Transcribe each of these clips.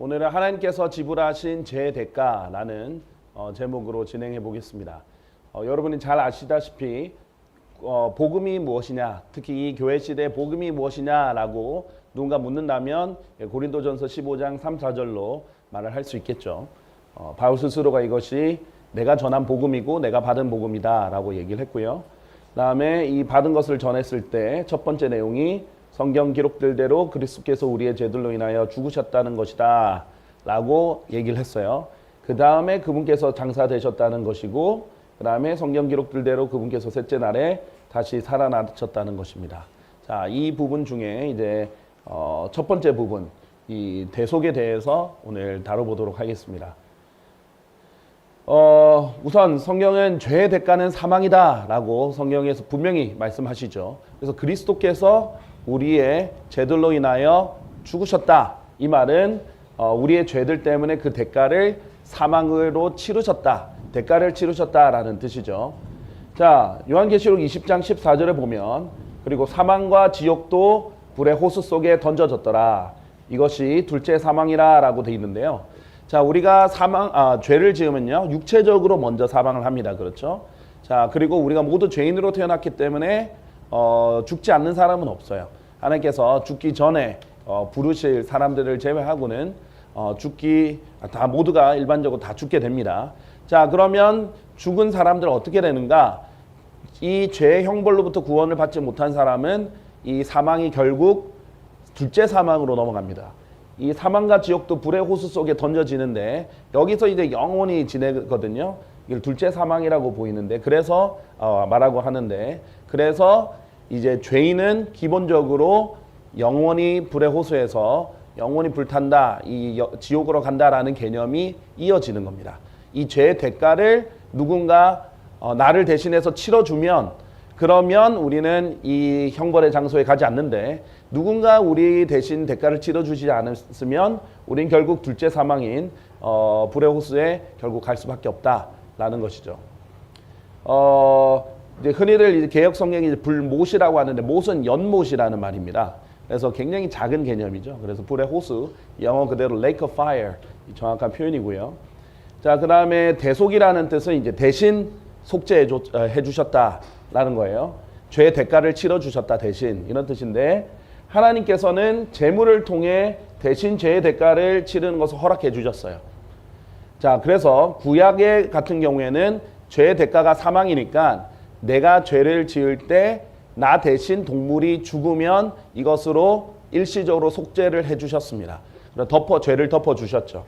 오늘은 하나님께서 지불하신 제 대가라는 제목으로 진행해 보겠습니다. 여러분이 잘 아시다시피 복음이 무엇이냐, 특히 이 교회 시대의 복음이 무엇이냐라고 누군가 묻는다면 고린도전서 15장 3, 4절로 말을 할 수 있겠죠. 바울 스스로가 이것이 내가 전한 복음이고 내가 받은 복음이다 라고 얘기를 했고요. 그 다음에 이 받은 것을 전했을 때 첫 번째 내용이 성경 기록들대로 그리스도께서 우리의 죄들로 인하여 죽으셨다는 것이다 라고 얘기를 했어요. 그 다음에 그분께서 장사되셨다는 것이고, 그 다음에 성경 기록들대로 그분께서 셋째 날에 다시 살아나셨다는 것입니다. 자, 이 부분 중에 이제 첫 번째 부분, 이 대속에 대해서 오늘 다뤄보도록 하겠습니다. 우선 성경은 죄의 대가는 사망이다 라고 성경에서 분명히 말씀하시죠. 그래서 그리스도께서 우리의 죄들로 인하여 죽으셨다. 이 말은 우리의 죄들 때문에 그 대가를 사망으로 치르셨다. 대가를 치르셨다라는 뜻이죠. 자, 요한계시록 20장 14절에 보면 그리고 사망과 지옥도 불의 호수 속에 던져졌더라. 이것이 둘째 사망이라 라고 되어 있는데요. 자, 우리가 죄를 지으면요, 육체적으로 먼저 사망을 합니다. 그렇죠? 자, 그리고 우리가 모두 죄인으로 태어났기 때문에 죽지 않는 사람은 없어요. 하나님께서 죽기 전에 부르실 사람들을 제외하고는 다 모두가 일반적으로 다 죽게 됩니다. 자, 그러면 죽은 사람들은 어떻게 되는가? 이 죄의 형벌로부터 구원을 받지 못한 사람은 이 사망이 결국 둘째 사망으로 넘어갑니다. 이 사망과 지옥도 불의 호수 속에 던져지는데 여기서 이제 영원히 지내거든요. 이걸 둘째 사망이라고 보이는데, 그래서 말하고 하는데, 그래서 이제 죄인은 기본적으로 영원히 불의 호수에서 영원히 불탄다, 이 지옥으로 간다라는 개념이 이어지는 겁니다. 이 죄의 대가를 누군가 나를 대신해서 치러주면, 그러면 우리는 이 형벌의 장소에 가지 않는데, 누군가 우리 대신 대가를 치러주지 않았으면 우린 결국 둘째 사망인 불의 호수에 결국 갈 수밖에 없다라는 것이죠. 이제 흔히들 이제 개역 성경이 불못이라고 하는데, 못은 연못이라는 말입니다. 그래서 굉장히 작은 개념이죠. 그래서 불의 호수, 영어 그대로 lake of fire, 정확한 표현이고요. 자, 그 다음에 대속이라는 뜻은 이제 대신 속죄해 주셨다라는 거예요. 죄의 대가를 치러 주셨다, 대신, 이런 뜻인데, 하나님께서는 제물을 통해 대신 죄의 대가를 치르는 것을 허락해 주셨어요. 자, 그래서 구약의 같은 경우에는 죄의 대가가 사망이니까 내가 죄를 지을 때 나 대신 동물이 죽으면 이것으로 일시적으로 속죄를 해 주셨습니다. 죄를 덮어 주셨죠.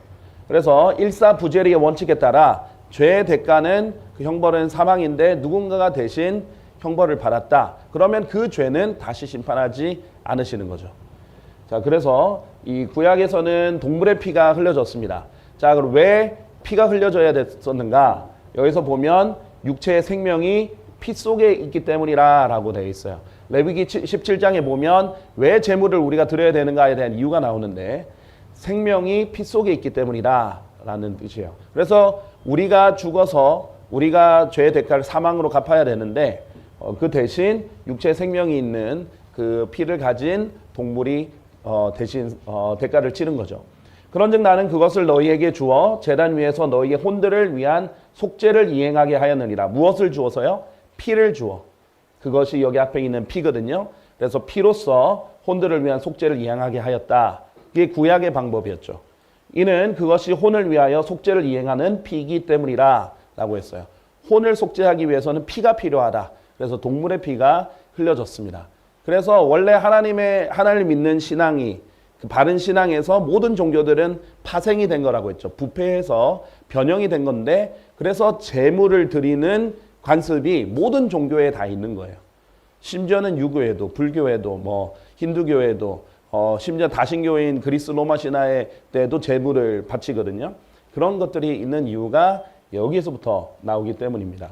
그래서 일사부재리의 원칙에 따라 죄의 대가는 그 형벌은 사망인데 누군가가 대신 형벌을 받았다. 그러면 그 죄는 다시 심판하지 않으시는 거죠. 자, 그래서 이 구약에서는 동물의 피가 흘려졌습니다. 자, 그럼 왜 피가 흘려져야 됐었는가? 여기서 보면 육체의 생명이 피 속에 있기 때문이라 라고 되어 있어요. 레위기 17장에 보면 왜 제물을 우리가 드려야 되는가에 대한 이유가 나오는데, 생명이 피 속에 있기 때문이라 라는 뜻이에요. 그래서 우리가 죽어서 우리가 죄의 대가를 사망으로 갚아야 되는데, 그 대신 육체의 생명이 있는 그 피를 가진 동물이 대신 대가를 치른 거죠. 그런즉 나는 그것을 너희에게 주어 제단 위에서 너희의 혼들을 위한 속죄를 이행하게 하였느니라. 무엇을 주어서요? 피를 주어. 그것이 여기 앞에 있는 피거든요. 그래서 피로써 혼들을 위한 속죄를 이행하게 하였다. 이게 구약의 방법이었죠. 이는 그것이 혼을 위하여 속죄를 이행하는 피이기 때문이라 라고 했어요. 혼을 속죄하기 위해서는 피가 필요하다. 그래서 동물의 피가 흘려졌습니다. 그래서 원래 하나님을 믿는 신앙이, 그 바른 신앙에서 모든 종교들은 파생이 된 거라고 했죠. 부패해서 변형이 된 건데, 그래서 제물을 드리는 관습이 모든 종교에 다 있는 거예요. 심지어는 유교에도, 불교에도, 힌두교에도, 심지어 다신교인 그리스 로마 신화에 때도 제물을 바치거든요. 그런 것들이 있는 이유가 여기서부터 나오기 때문입니다.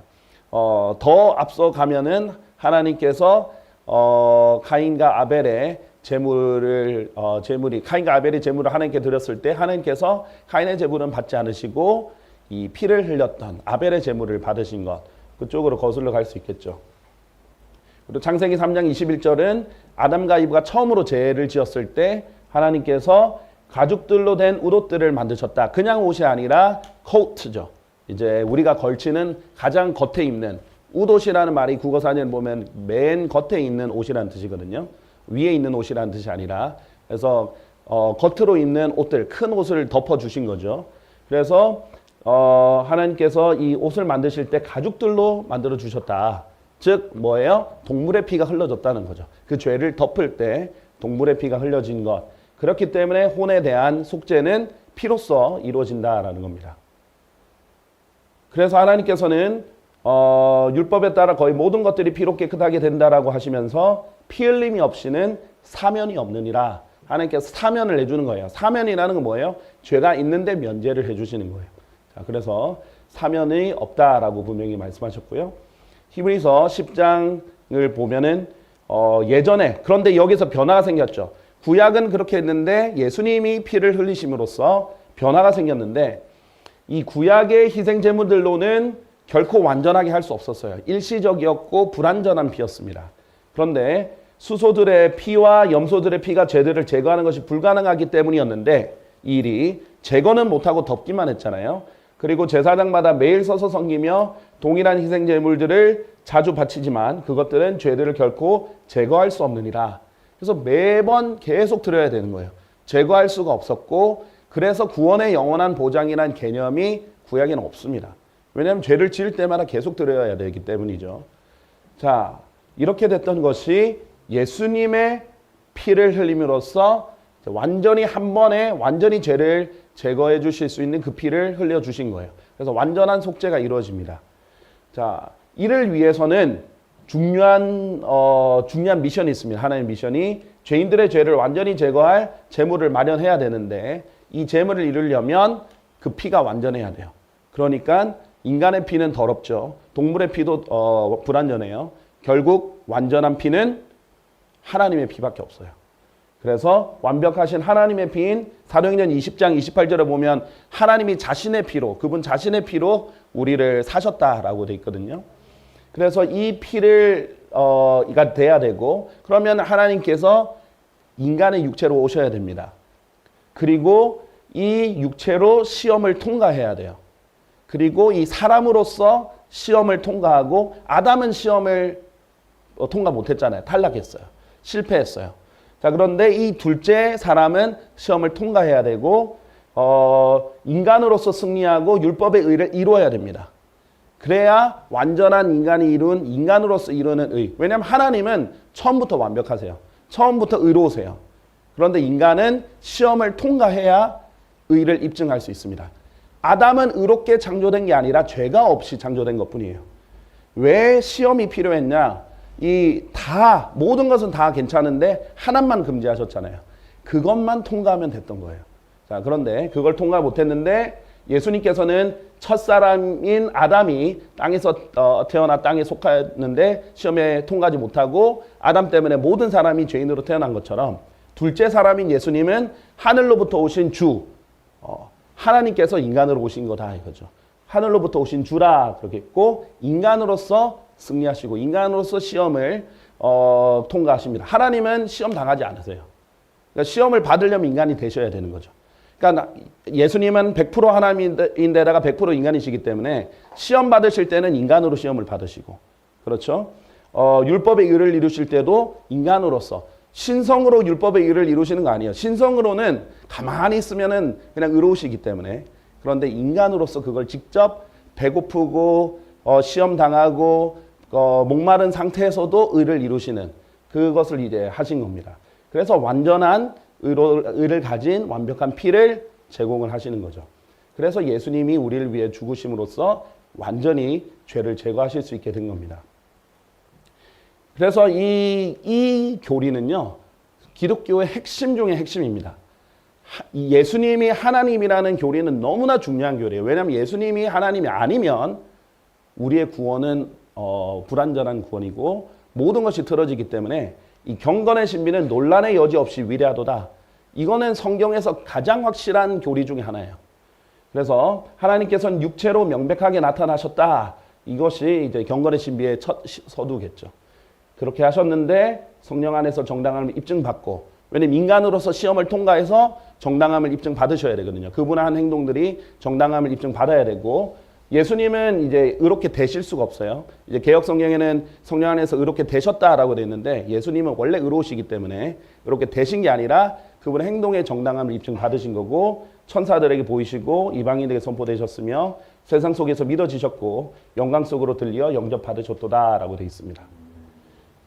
더 앞서 가면은 하나님께서 가인과 아벨의 카인과 아벨의 제물을 하나님께 드렸을 때 하나님께서 가인의 제물은 받지 않으시고 이 피를 흘렸던 아벨의 제물을 받으신 것, 그쪽으로 거슬러 갈 수 있겠죠. 그리고 창세기 3장 21절은 아담과 이브가 처음으로 죄를 지었을 때 하나님께서 가죽들로 된 옷들을 만드셨다. 그냥 옷이 아니라 코트죠. 이제 우리가 걸치는 가장 겉에 입는 웃옷이라는 말이 국어 사전에 보면 맨 겉에 있는 옷이라는 뜻이거든요. 위에 있는 옷이라는 뜻이 아니라. 그래서 겉으로 입는 옷들, 큰 옷을 덮어주신 거죠. 그래서 하나님께서 이 옷을 만드실 때 가죽들로 만들어 주셨다. 즉 뭐예요? 동물의 피가 흘러졌다는 거죠. 그 죄를 덮을 때 동물의 피가 흘려진 것. 그렇기 때문에 혼에 대한 속죄는 피로써 이루어진다라는 겁니다. 그래서 하나님께서는 율법에 따라 거의 모든 것들이 피로 깨끗하게 된다라고 하시면서 피 흘림이 없이는 사면이 없느니라. 하나님께서 사면을 해주는 거예요. 사면이라는 건 뭐예요? 죄가 있는데 면제를 해주시는 거예요. 자, 그래서 사면이 없다라고 분명히 말씀하셨고요. 히브리서 10장을 보면은 예전에 그런데 여기서 변화가 생겼죠. 구약은 그렇게 했는데 예수님이 피를 흘리심으로써 변화가 생겼는데 이 구약의 희생 제물들로는 결코 완전하게 할 수 없었어요. 일시적이었고 불완전한 피였습니다. 그런데 수소들의 피와 염소들의 피가 죄들을 제거하는 것이 불가능하기 때문이었는데 이 일이 제거는 못하고 덮기만 했잖아요. 그리고 제사장마다 매일 서서 섬기며 동일한 희생 제물들을 자주 바치지만 그것들은 죄들을 결코 제거할 수 없느니라. 그래서 매번 계속 드려야 되는 거예요. 제거할 수가 없었고 그래서 구원의 영원한 보장이라는 개념이 구약에는 없습니다. 왜냐하면 죄를 지을 때마다 계속 드려야 되기 때문이죠. 자, 이렇게 됐던 것이 예수님의 피를 흘림으로써 완전히 한 번에 완전히 죄를 제거해 주실 수 있는 그 피를 흘려 주신 거예요. 그래서 완전한 속죄가 이루어집니다. 자, 이를 위해서는 중요한 미션이 있습니다. 하나님의 미션이 죄인들의 죄를 완전히 제거할 제물을 마련해야 되는데 이 제물을 이루려면 그 피가 완전해야 돼요. 그러니까 인간의 피는 더럽죠. 동물의 피도 불완전해요. 결국 완전한 피는 하나님의 피밖에 없어요. 그래서 완벽하신 하나님의 피인 사도행전 20장 28절에 보면 하나님이 자신의 피로 그분 자신의 피로 우리를 사셨다라고 돼 있거든요. 그래서 이 피를 이가 돼야 되고 그러면 하나님께서 인간의 육체로 오셔야 됩니다. 그리고 이 육체로 시험을 통과해야 돼요. 그리고 이 사람으로서 시험을 통과하고 아담은 시험을 통과 못했잖아요. 탈락했어요. 실패했어요. 자, 그런데 이 둘째 사람은 시험을 통과해야 되고 인간으로서 승리하고 율법의 의를 이루어야 됩니다. 그래야 완전한 인간이 이룬 인간으로서 이루는 의. 왜냐하면 하나님은 처음부터 완벽하세요. 처음부터 의로우세요. 그런데 인간은 시험을 통과해야 의를 입증할 수 있습니다. 아담은 의롭게 창조된 게 아니라 죄가 없이 창조된 것뿐이에요. 왜 시험이 필요했냐? 모든 것은 다 괜찮은데 하나만 금지하셨잖아요. 그것만 통과하면 됐던 거예요. 자, 그런데 그걸 통과 못했는데 예수님께서는 첫사람인 아담이 땅에서 태어나 땅에 속하였는데 시험에 통과하지 못하고 아담 때문에 모든 사람이 죄인으로 태어난 것처럼 둘째 사람인 예수님은 하늘로부터 오신 주, 하나님께서 인간으로 오신 거다 이거죠. 하늘로부터 오신 주라 그렇게 했고 인간으로서 승리하시고 인간으로서 시험을 통과하십니다. 하나님은 시험 당하지 않으세요. 그러니까 시험을 받으려면 인간이 되셔야 되는 거죠. 그러니까 예수님은 100% 하나님인데다가 100% 인간이시기 때문에 시험 받으실 때는 인간으로 시험을 받으시고 그렇죠. 율법의 의를 이루실 때도 인간으로서 신성으로 율법의 의를 이루시는 거 아니에요. 신성으로는 가만히 있으면은 그냥 의로우시기 때문에 그런데 인간으로서 그걸 직접 배고프고 시험 당하고 목마른 상태에서도 의를 이루시는 그것을 이제 하신 겁니다. 그래서 완전한 의를 가진 완벽한 피를 제공을 하시는 거죠. 그래서 예수님이 우리를 위해 죽으심으로써 완전히 죄를 제거하실 수 있게 된 겁니다. 그래서 이 교리는요, 기독교의 핵심 중의 핵심입니다. 예수님이 하나님이라는 교리는 너무나 중요한 교리예요. 왜냐하면 예수님이 하나님이 아니면 우리의 구원은 불완전한 구원이고 모든 것이 틀어지기 때문에 이 경건의 신비는 논란의 여지 없이 위대하도다. 이거는 성경에서 가장 확실한 교리 중에 하나예요. 그래서 하나님께서는 육체로 명백하게 나타나셨다. 이것이 이제 경건의 신비의 첫 서두겠죠. 그렇게 하셨는데 성령 안에서 정당함을 입증받고 왜냐면 인간으로서 시험을 통과해서 정당함을 입증받으셔야 되거든요. 그분의 한 행동들이 정당함을 입증받아야 되고 예수님은 이제 의롭게 되실 수가 없어요. 이제 개역 성경에는 성령 안에서 의롭게 되셨다라고 되어 있는데 예수님은 원래 의로우시기 때문에 의롭게 되신 게 아니라 그분의 행동의 정당함을 입증받으신 거고 천사들에게 보이시고 이방인에게 선포되셨으며 세상 속에서 믿어지셨고 영광 속으로 들려 영접받으셨도다라고 되어 있습니다.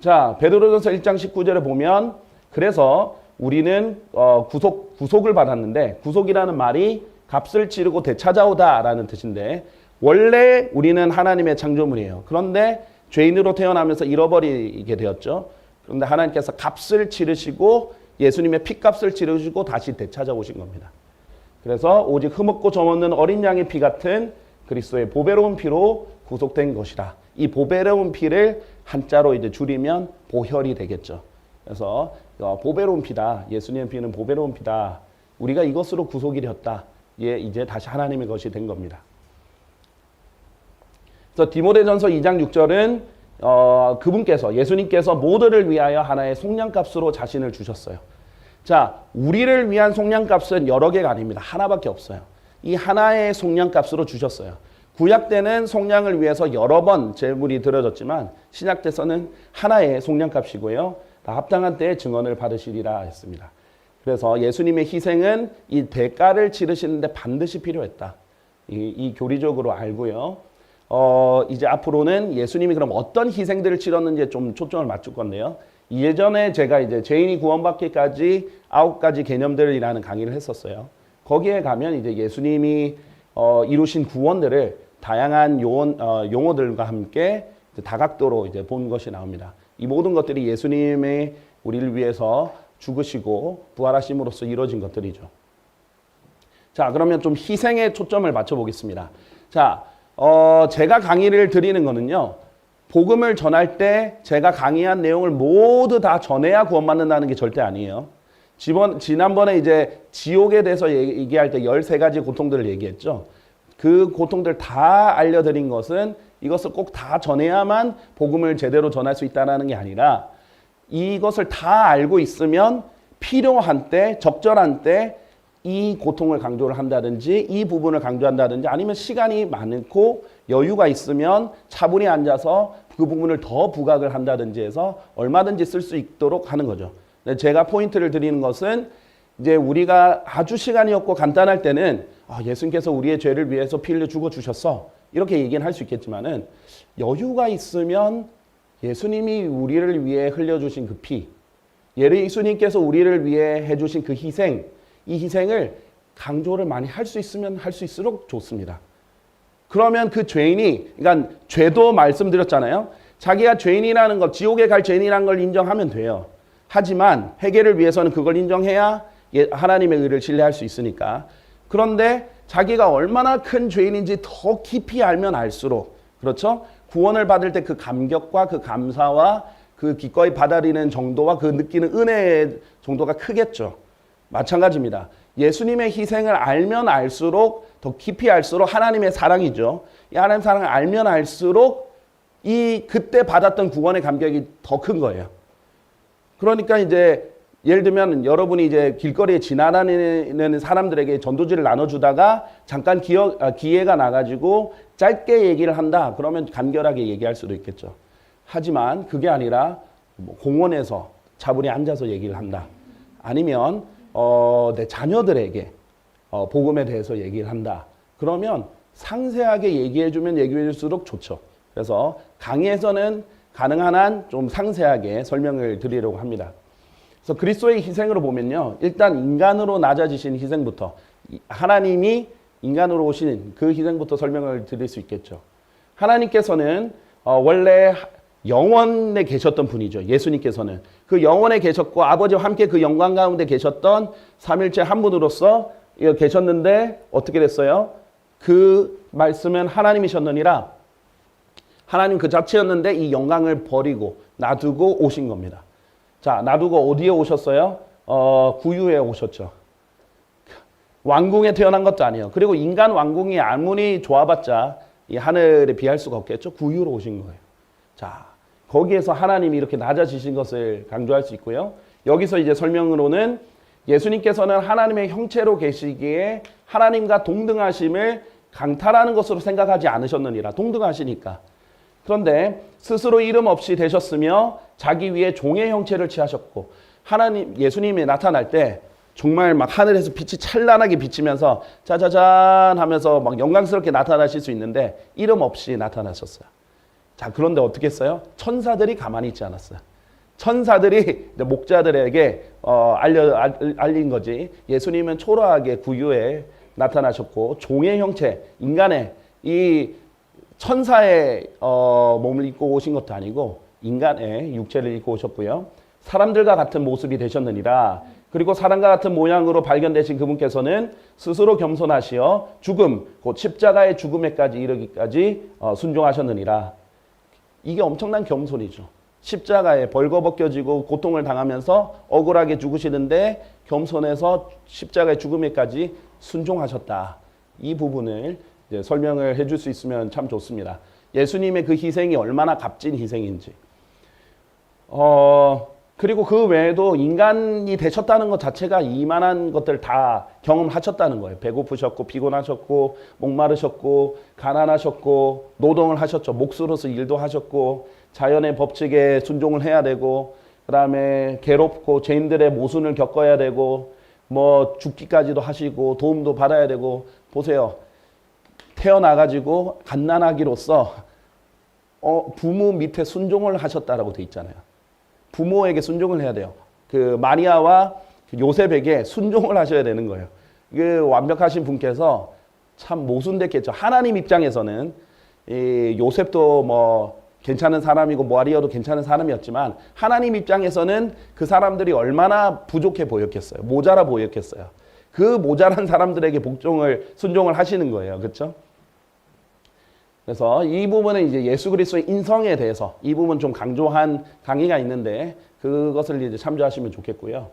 자, 베드로전서 1장 19절에 보면 그래서 우리는 구속을 받았는데 구속이라는 말이 값을 치르고 되찾아오다라는 뜻인데 원래 우리는 하나님의 창조물이에요. 그런데 죄인으로 태어나면서 잃어버리게 되었죠. 그런데 하나님께서 값을 치르시고 예수님의 피값을 치르시고 다시 되찾아오신 겁니다. 그래서 오직 흠없고 점없는 어린 양의 피 같은 그리스도의 보배로운 피로 구속된 것이라. 이 보배로운 피를 한자로 이제 줄이면 보혈이 되겠죠. 그래서 보배로운 피다. 예수님의 피는 보배로운 피다. 우리가 이것으로 구속이 되었다. 예, 이제 다시 하나님의 것이 된 겁니다. 그래서 디모데전서 2장 6절은 그분께서 예수님께서 모두를 위하여 하나의 속량값으로 자신을 주셨어요. 자, 우리를 위한 속량값은 여러 개가 아닙니다. 하나밖에 없어요. 이 하나의 속량값으로 주셨어요. 구약 때는 속량을 위해서 여러 번 제물이 드려졌지만 신약 때서는 하나의 속량값이고요. 다 합당한 때에 증언을 받으시리라 했습니다. 그래서 예수님의 희생은 이 대가를 치르시는데 반드시 필요했다. 이 교리적으로 알고요. 이제 앞으로는 예수님이 그럼 어떤 희생들을 치렀는지에 좀 초점을 맞출 건데요. 예전에 제가 이제 죄인이 구원받기까지 9가지 개념들이라는 강의를 했었어요. 거기에 가면 이제 예수님이 이루신 구원들을 다양한 용어들과 함께 다각도로 이제 본 것이 나옵니다. 이 모든 것들이 예수님의 우리를 위해서 죽으시고 부활하심으로써 이루어진 것들이죠. 자, 그러면 좀 희생에 초점을 맞춰 보겠습니다. 자, 제가 강의를 드리는 거는요. 복음을 전할 때 제가 강의한 내용을 모두 다 전해야 구원받는다는 게 절대 아니에요. 지난번에 이제 지옥에 대해서 얘기할 때 13가지 고통들을 얘기했죠. 그 고통들 다 알려드린 것은 이것을 꼭 다 전해야만 복음을 제대로 전할 수 있다는 게 아니라 이것을 다 알고 있으면 필요한 때, 적절한 때 이 고통을 강조를 한다든지 이 부분을 강조한다든지 아니면 시간이 많고 여유가 있으면 차분히 앉아서 그 부분을 더 부각을 한다든지 해서 얼마든지 쓸 수 있도록 하는 거죠. 제가 포인트를 드리는 것은 이제 우리가 아주 시간이 없고 간단할 때는 예수님께서 우리의 죄를 위해서 피 흘려 죽어 주셨어. 이렇게 얘기는 할 수 있겠지만은 여유가 있으면 예수님이 우리를 위해 흘려주신 그 피, 예수님께서 우리를 위해 해주신 그 희생, 이 희생을 강조를 많이 할 수 있으면 할 수 있을수록 좋습니다. 그러면 그 죄인이, 그러니까 죄도 말씀드렸잖아요. 자기가 죄인이라는 것, 지옥에 갈 죄인이라는 걸 인정하면 돼요. 하지만 회개를 위해서는 그걸 인정해야 하나님의 의를 신뢰할 수 있으니까. 그런데 자기가 얼마나 큰 죄인인지 더 깊이 알면 알수록, 그렇죠? 구원을 받을 때 그 감격과 그 감사와 그 기꺼이 받아들이는 정도와 그 느끼는 은혜의 정도가 크겠죠. 마찬가지입니다. 예수님의 희생을 알면 알수록, 더 깊이 알수록 하나님의 사랑이죠. 이 하나님의 사랑을 알면 알수록 그때 받았던 구원의 감격이 더 큰 거예요. 그러니까 이제 예를 들면 여러분이 이제 길거리에 지나다니는 사람들에게 전도지를 나눠주다가 잠깐 기회가 나가지고 짧게 얘기를 한다. 그러면 간결하게 얘기할 수도 있겠죠. 하지만 그게 아니라 공원에서 차분히 앉아서 얘기를 한다. 아니면 내 자녀들에게 복음에 대해서 얘기를 한다. 그러면 상세하게 얘기해주면 얘기해줄수록 좋죠. 그래서 강의에서는 가능한 한 좀 상세하게 설명을 드리려고 합니다. 그래서 그리스도의 희생으로 보면요. 일단 인간으로 낮아지신 희생부터 하나님이 인간으로 오신 그 희생부터 설명을 드릴 수 있겠죠. 하나님께서는 원래 영원에 계셨던 분이죠. 예수님께서는 그 영원에 계셨고 아버지와 함께 그 영광 가운데 계셨던 삼일체 한 분으로서 계셨는데 어떻게 됐어요? 그 말씀은 하나님이셨느니라. 하나님 그 자체였는데 이 영광을 버리고 놔두고 오신 겁니다. 자, 놔두고 어디에 오셨어요? 구유에 오셨죠. 왕궁에 태어난 것도 아니에요. 그리고 인간 왕궁이 아무리 좋아봤자 이 하늘에 비할 수가 없겠죠. 구유로 오신 거예요. 자, 거기에서 하나님이 이렇게 낮아지신 것을 강조할 수 있고요. 여기서 이제 설명으로는 예수님께서는 하나님의 형체로 계시기에 하나님과 동등하심을 강탈하는 것으로 생각하지 않으셨느니라. 동등하시니까. 그런데 스스로 이름 없이 되셨으며 자기 위에 종의 형체를 취하셨고 예수님이 나타날 때 정말 막 하늘에서 빛이 찬란하게 비치면서 짜자잔 하면서 막 영광스럽게 나타나실 수 있는데 이름 없이 나타나셨어요. 자, 그런데 어떻게 했어요? 천사들이 가만히 있지 않았어요. 천사들이 목자들에게 알린 거지. 예수님은 초라하게 구유에 나타나셨고 종의 형체, 인간의 이 천사의 몸을 입고 오신 것도 아니고 인간의 육체를 입고 오셨고요. 사람들과 같은 모습이 되셨느니라. 그리고 사람과 같은 모양으로 발견되신 그분께서는 스스로 겸손하시어 죽음, 곧 십자가의 죽음에까지 이르기까지 순종하셨느니라. 이게 엄청난 겸손이죠. 십자가에 벌거벗겨지고 고통을 당하면서 억울하게 죽으시는데 겸손해서 십자가의 죽음에까지 순종하셨다. 이 부분을 이제 설명을 해줄 수 있으면 참 좋습니다. 예수님의 그 희생이 얼마나 값진 희생인지. 그리고 그 외에도 인간이 되셨다는 것 자체가 이만한 것들 다 경험하셨다는 거예요. 배고프셨고 피곤하셨고 목마르셨고 가난하셨고 노동을 하셨죠. 몫으로서 일도 하셨고 자연의 법칙에 순종을 해야 되고 그다음에 괴롭고 죄인들의 모순을 겪어야 되고 뭐 죽기까지도 하시고 도움도 받아야 되고 보세요. 태어나가지고 갓난아기로서 부모 밑에 순종을 하셨다라고 돼 있잖아요. 부모에게 순종을 해야 돼요. 그 마리아와 요셉에게 순종을 하셔야 되는 거예요. 그 완벽하신 분께서 참 모순됐겠죠. 하나님 입장에서는 이 요셉도 뭐 괜찮은 사람이고 마리아도 괜찮은 사람이었지만 하나님 입장에서는 그 사람들이 얼마나 부족해 보였겠어요. 모자라 보였겠어요. 그 모자란 사람들에게 순종을 하시는 거예요. 그렇죠? 그래서 이 부분은 이제 예수 그리스도의 인성에 대해서 이 부분 좀 강조한 강의가 있는데 그것을 이제 참조하시면 좋겠고요.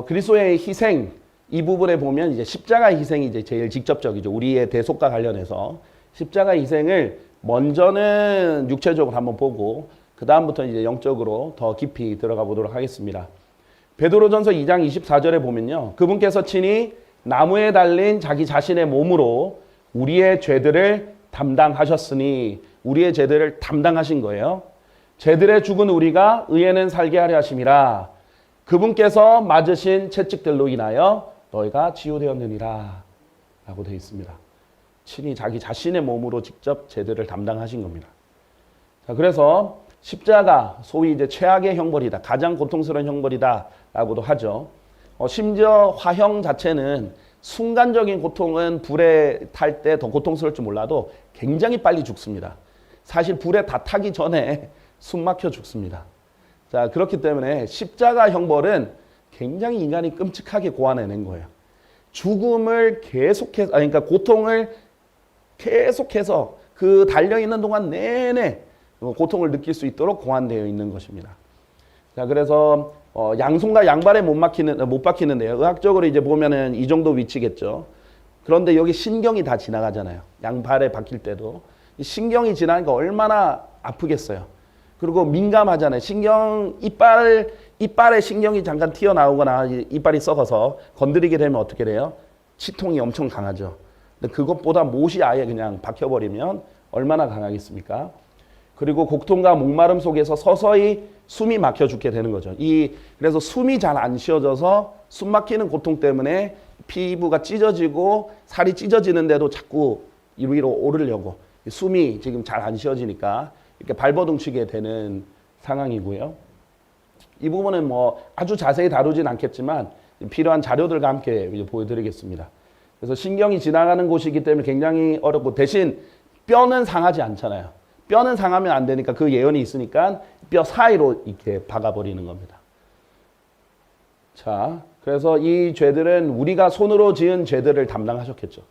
그리스도의 희생 이 부분에 보면 이제 십자가의 희생이 이제 제일 직접적이죠. 우리의 대속과 관련해서 십자가의 희생을 먼저는 육체적으로 한번 보고 그 다음부터 이제 영적으로 더 깊이 들어가 보도록 하겠습니다. 베드로전서 2장 24절에 보면요. 그분께서 친히 나무에 달린 자기 자신의 몸으로 우리의 죄들을 담당하셨으니 우리의 죄들을 담당하신 거예요. 죄들의 죽은 우리가 의에는 살게 하려 하심이라. 그분께서 맞으신 채찍들로 인하여 너희가 치유되었느니라 라고 되어 있습니다. 친히 자기 자신의 몸으로 직접 죄들을 담당하신 겁니다. 자, 그래서 십자가 소위 이제 최악의 형벌이다. 가장 고통스러운 형벌이다 라고도 하죠. 심지어 화형 자체는 순간적인 고통은 불에 탈 때 더 고통스러울 줄 몰라도 굉장히 빨리 죽습니다. 사실 불에 다 타기 전에 숨 막혀 죽습니다. 자, 그렇기 때문에 십자가 형벌은 굉장히 인간이 끔찍하게 고안해낸 거예요. 죽음을 계속해서, 그러니까 고통을 계속해서 그 달려있는 동안 내내 고통을 느낄 수 있도록 고안되어 있는 것입니다. 자, 그래서 양손과 양발에 못 박히는데요. 의학적으로 이제 보면은 이 정도 위치겠죠. 그런데 여기 신경이 다 지나가잖아요. 양발에 박힐 때도. 신경이 지나니까 얼마나 아프겠어요. 그리고 민감하잖아요. 이빨에 신경이 잠깐 튀어나오거나 이빨이 썩어서 건드리게 되면 어떻게 돼요? 치통이 엄청 강하죠. 근데 그것보다 못이 아예 그냥 박혀버리면 얼마나 강하겠습니까? 그리고 고통과 목마름 속에서 서서히 숨이 막혀 죽게 되는 거죠. 그래서 숨이 잘 안 쉬어져서 숨 막히는 고통 때문에 피부가 찢어지고 살이 찢어지는데도 자꾸 위로 오르려고 숨이 지금 잘 안 쉬어지니까 이렇게 발버둥 치게 되는 상황이고요. 이 부분은 뭐 아주 자세히 다루진 않겠지만 필요한 자료들과 함께 보여드리겠습니다. 그래서 신경이 지나가는 곳이기 때문에 굉장히 어렵고 대신 뼈는 상하지 않잖아요. 뼈는 상하면 안 되니까 그 예언이 있으니까 뼈 사이로 이렇게 박아버리는 겁니다. 자, 그래서 이 죄들은 우리가 손으로 지은 죄들을 담당하셨겠죠.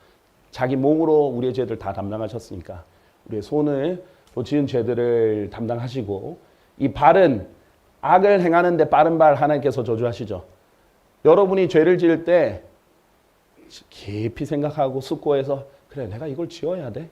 자기 몸으로 우리의 죄들 다 담당하셨으니까 우리의 손으로 지은 죄들을 담당하시고 이 발은 악을 행하는데 빠른 발 하나님께서 저주하시죠. 여러분이 죄를 지을 때 깊이 생각하고 숙고해서 그래 내가 이걸 지어야 돼?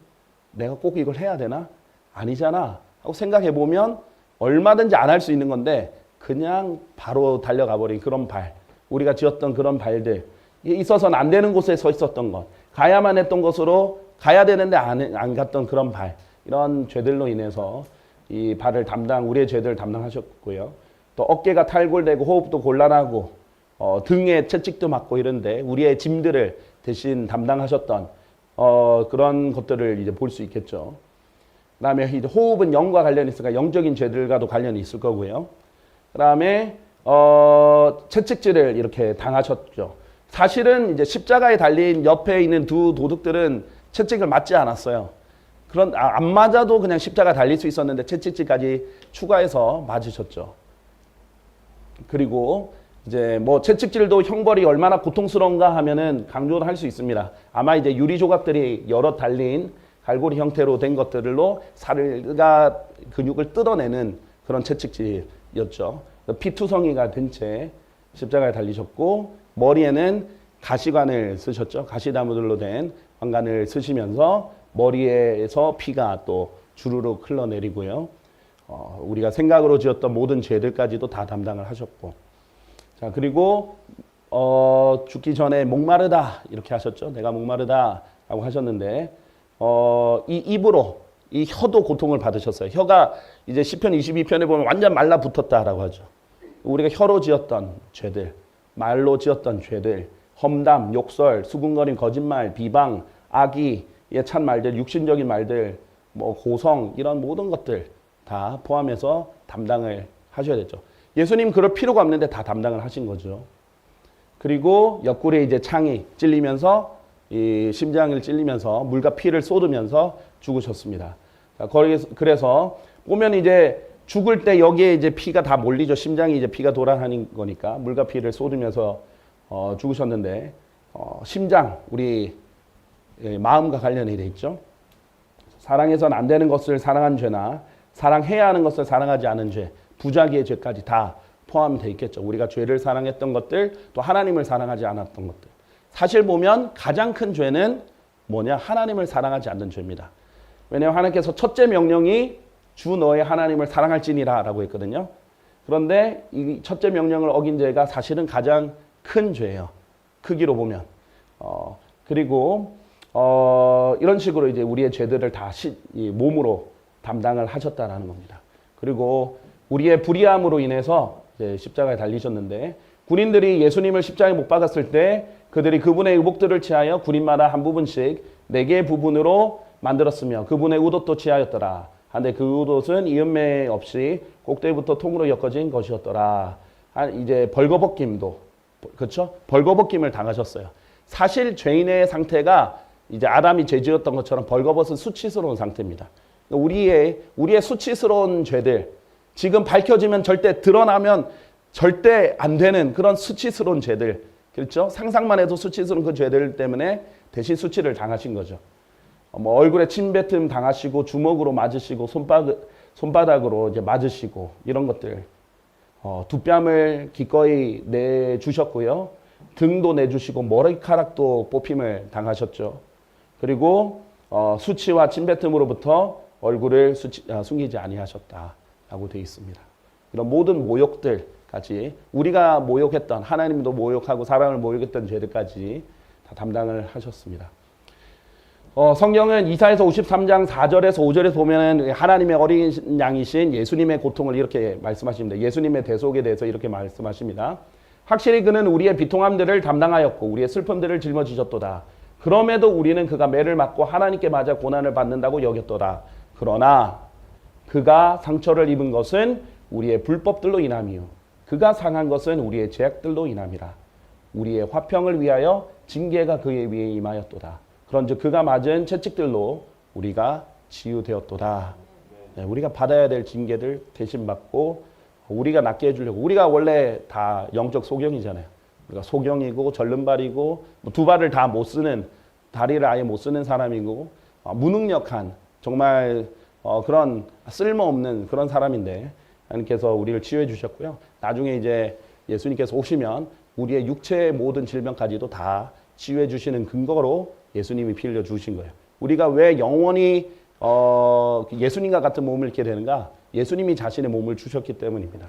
내가 꼭 이걸 해야 되나? 아니잖아 하고 생각해 보면 얼마든지 안 할 수 있는 건데 그냥 바로 달려가 버린 그런 발. 우리가 지었던 그런 발들, 있어서는 안 되는 곳에 서 있었던 것, 가야만 했던 것으로 가야 되는데 안 갔던 그런 발, 이런 죄들로 인해서 이 발을 우리의 죄들을 담당하셨고요. 또 어깨가 탈골되고 호흡도 곤란하고 등에 채찍도 맞고 이런데 우리의 짐들을 대신 담당하셨던 그런 것들을 이제 볼 수 있겠죠. 그다음에 이제 호흡은 영과 관련이 있으니까 영적인 죄들과도 관련이 있을 거고요. 그다음에 채찍질을 이렇게 당하셨죠. 사실은 이제 십자가에 달린 옆에 있는 두 도둑들은 채찍을 맞지 않았어요. 안 맞아도 그냥 십자가 달릴 수 있었는데 채찍질까지 추가해서 맞으셨죠. 그리고 이제 뭐 채찍질도 형벌이 얼마나 고통스러운가 하면은 강조를 할 수 있습니다. 아마 이제 유리 조각들이 여러 달린 갈고리 형태로 된 것들로 살과 근육을 뜯어내는 그런 채찍질이었죠. 피투성이가 된 채 십자가에 달리셨고 머리에는 가시관을 쓰셨죠. 가시나무들로 된 왕관을 쓰시면서 머리에서 피가 또 주르륵 흘러내리고요. 우리가 생각으로 지었던 모든 죄들까지도 다 담당을 하셨고, 자 그리고 죽기 전에 목마르다 이렇게 하셨죠. 내가 목마르다라고 하셨는데 이 입으로 이 혀도 고통을 받으셨어요. 혀가 이제 시편 22편에 보면 완전 말라붙었다라고 하죠. 우리가 혀로 지었던 죄들, 말로 지었던 죄들, 험담, 욕설, 수군거림, 거짓말, 비방, 악의에 찬 말들, 육신적인 말들, 뭐 고성 이런 모든 것들 다 포함해서 담당을 하셔야 됐죠. 예수님 그럴 필요가 없는데 다 담당을 하신 거죠. 그리고 옆구리에 이제 창이 찔리면서 이 심장을 찔리면서 물과 피를 쏟으면서 죽으셨습니다. 그래서 보면 이제 죽을 때 여기에 이제 피가 다 몰리죠. 심장이 이제 피가 돌아다니는 거니까 물과 피를 쏟으면서 죽으셨는데 심장 우리 마음과 관련이 돼 있죠. 사랑해서는 안 되는 것을 사랑한 죄나 사랑해야 하는 것을 사랑하지 않은 죄, 부자기의 죄까지 다 포함되어 있겠죠. 우리가 죄를 사랑했던 것들, 또 하나님을 사랑하지 않았던 것들. 사실 보면 가장 큰 죄는 뭐냐? 하나님을 사랑하지 않는 죄입니다. 왜냐하면 하나님께서 첫째 명령이 주 너의 하나님을 사랑할지니라 라고 했거든요. 그런데 이 첫째 명령을 어긴 죄가 사실은 가장 큰 죄예요. 크기로 보면. 그리고 이런 식으로 이제 우리의 죄들을 다 몸으로 담당을 하셨다라는 겁니다. 그리고 우리의 불의함으로 인해서 이제 십자가에 달리셨는데 군인들이 예수님을 십자가에 못 박았을 때 그들이 그분의 의복들을 취하여 군인마다 한 부분씩 4개의 부분으로 만들었으며 그분의 웃옷도 취하였더라. 한데 그 웃옷은 이음매 없이 꼭대기부터 통으로 엮어진 것이었더라. 이제 벌거벗김도 그렇죠? 벌거벗김을 당하셨어요. 사실 죄인의 상태가 이제 아담이 죄지었던 것처럼 벌거벗은 수치스러운 상태입니다. 우리의 수치스러운 죄들 지금 밝혀지면 절대 드러나면 절대 안 되는 그런 수치스러운 죄들 그렇죠? 상상만 해도 수치스러운 그 죄들 때문에 대신 수치를 당하신 거죠. 뭐 얼굴에 침뱉음 당하시고 주먹으로 맞으시고 손바닥으로 이제 맞으시고 이런 것들 두 뺨을 기꺼이 내주셨고요. 등도 내주시고 머리카락도 뽑힘을 당하셨죠. 그리고 수치와 침뱉음으로부터 얼굴을 숨기지 아니하셨다라고 되어 있습니다. 이런 모든 모욕들까지 우리가 모욕했던 하나님도 모욕하고 사람을 모욕했던 죄들까지 다 담당을 하셨습니다. 성경은 이사야서 53장 4절에서 5절에서 보면 하나님의 어린 양이신 예수님의 고통을 이렇게 말씀하십니다. 예수님의 대속에 대해서 이렇게 말씀하십니다. 확실히 그는 우리의 비통함들을 담당하였고 우리의 슬픔들을 짊어지셨도다. 그럼에도 우리는 그가 매를 맞고 하나님께 맞아 고난을 받는다고 여겼도다. 그러나 그가 상처를 입은 것은 우리의 불법들로 인함이요 그가 상한 것은 우리의 죄악들로 인함이라. 우리의 화평을 위하여 징계가 그의 위에 임하였도다. 그런즉 그가 맞은 채찍들로 우리가 치유되었도다. 네, 우리가 받아야 될 징계들 대신 받고 우리가 낫게 해주려고. 우리가 원래 다 영적 소경이잖아요. 우리가 소경이고 절름발이고 두 발을 다 못 쓰는 다리를 아예 못 쓰는 사람이고 무능력한 정말 그런 쓸모없는 그런 사람인데 하나님께서 우리를 치유해 주셨고요. 나중에 이제 예수님께서 오시면 우리의 육체의 모든 질병까지도 다 치유해 주시는 근거로 예수님이 피 흘려 주신 거예요. 우리가 왜 영원히 예수님과 같은 몸을 잃게 되는가? 예수님이 자신의 몸을 주셨기 때문입니다.